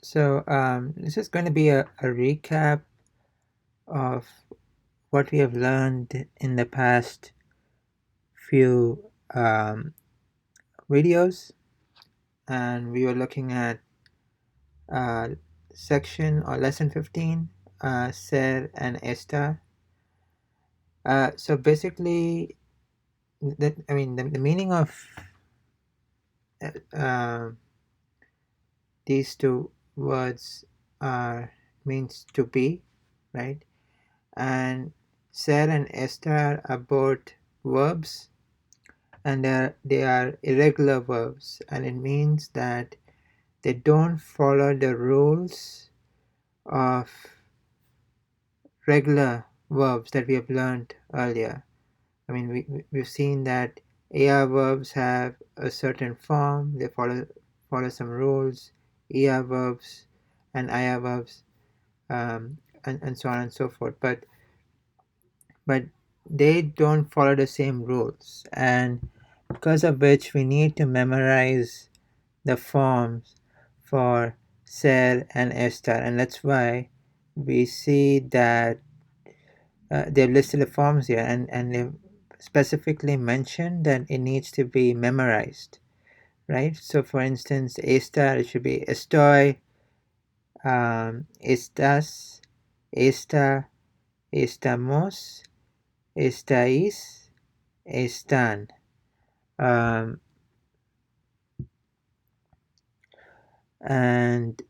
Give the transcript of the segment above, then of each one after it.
This is going to be a recap of what we have learned in the past few videos, and we were looking at uh, section or lesson 15, ser and estar. So basically, the meaning of uh, these two words are means to be, right? And ser and estar are both verbs, and they are irregular verbs, and it means that they don't follow the rules of regular verbs that we have learned earlier. We've seen that AR verbs have a certain form, they follow some rules, ER verbs and IR verbs, and so on and so forth. But they don't follow the same rules, and because of which we need to memorize the forms for ser and estar, and that's why we see that they've listed the forms here, and they've specifically mentioned that it needs to be memorized, right? So for instance, estar, it should be estoy, estás, está, estamos, estáis, están. And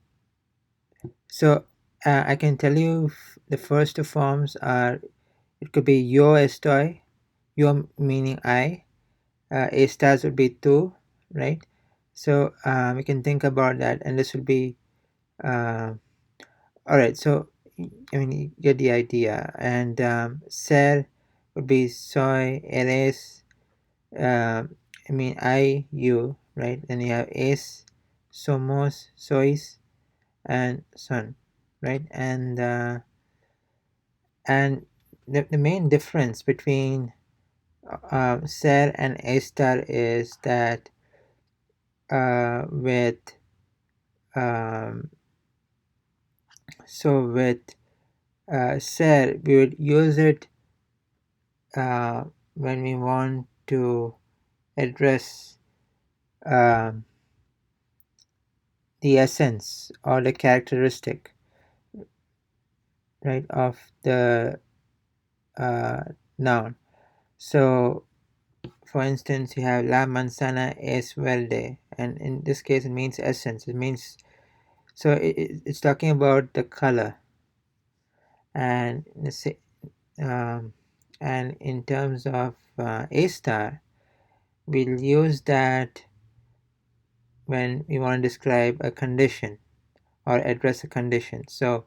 so I can tell you the first two forms are, it could be yo estoy, yo meaning I, estás would be tú, right? So we can think about that, and this would be all right. So you get the idea. And ser would be soy, eres, I, you, right? Then you have es, somos, sois, and son, right? And the main difference between ser and estar is that with ser, we would use it when we want to address um, the essence or the characteristic, right, of the noun. So for instance, you have la manzana es verde, and in this case it means essence. It means, so it's talking about the color. And um, and in terms of a star, we'll use that when we want to describe a condition or address a condition. So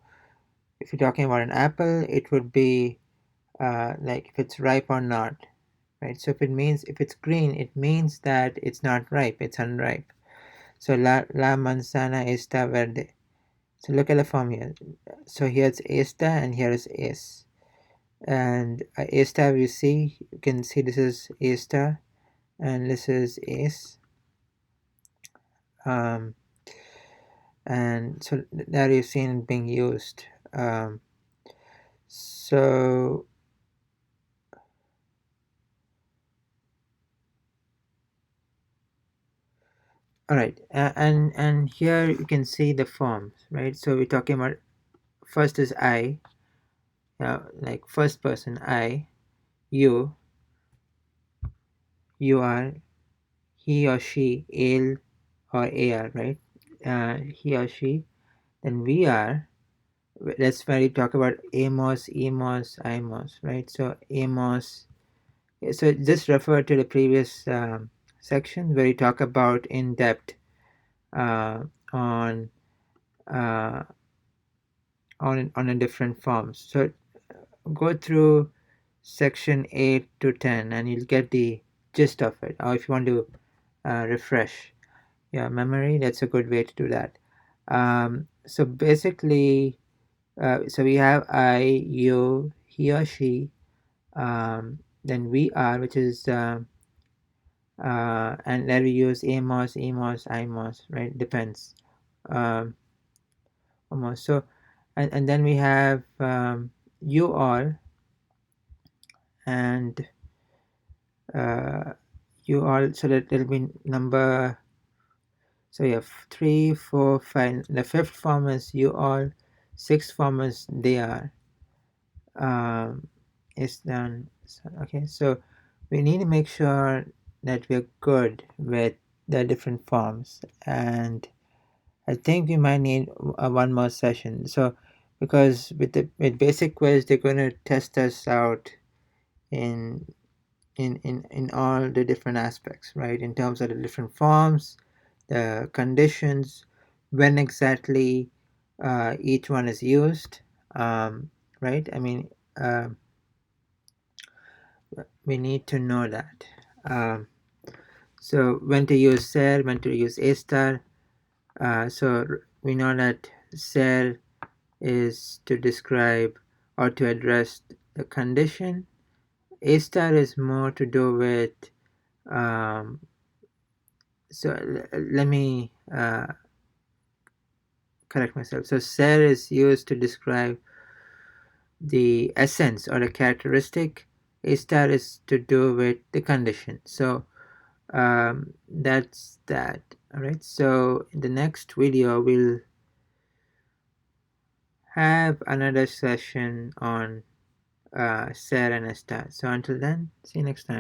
if you're talking about an apple, it would be like if it's ripe or not, right? So if it's green, it means that it's not ripe, it's unripe. So la manzana está verde. So look at the form here. So here's esta and here is es. And esta, you can see this is esta and this is es. And so that you've seen being used. So all right, and here you can see the forms, right? So we're talking about, first is I, like first person I, you are, he or she, él or ar, right? He or she. Then we are, that's where we talk about amos, emos, imos, right? So amos, so just refer to the previous section where we talk about in depth on uh, on a different forms. So go through section 8 to 10 and you'll get the gist of it. Or if you want to refresh your memory, that's a good way to do that. So basically, so we have I, you, he or she, then we are, which is and then we use amos, emos, imos, right? Depends. almost. So and then we have you all, and uh, you all, so that it'll be number, so you have 3, 4, 5. The fifth form is you all, sixth form is they are. It's done. So, okay, so we need to make sure that we're good with the different forms, and I think we might need one more session. So because with basic quiz, they're going to test us out in in all the different aspects, right? In terms of the different forms, the conditions, when exactly each one is used, right? I mean, we need to know that. Um, so when to use ser, when to use estar. So we know that ser is to describe or to address the condition. Estar is more to do with, um, so let me correct myself. So ser is used to describe the essence or the characteristic. Estar is to do with the condition. So that's that. All right, so in the next video we'll have another session on ser and estar. So until then, see you next time.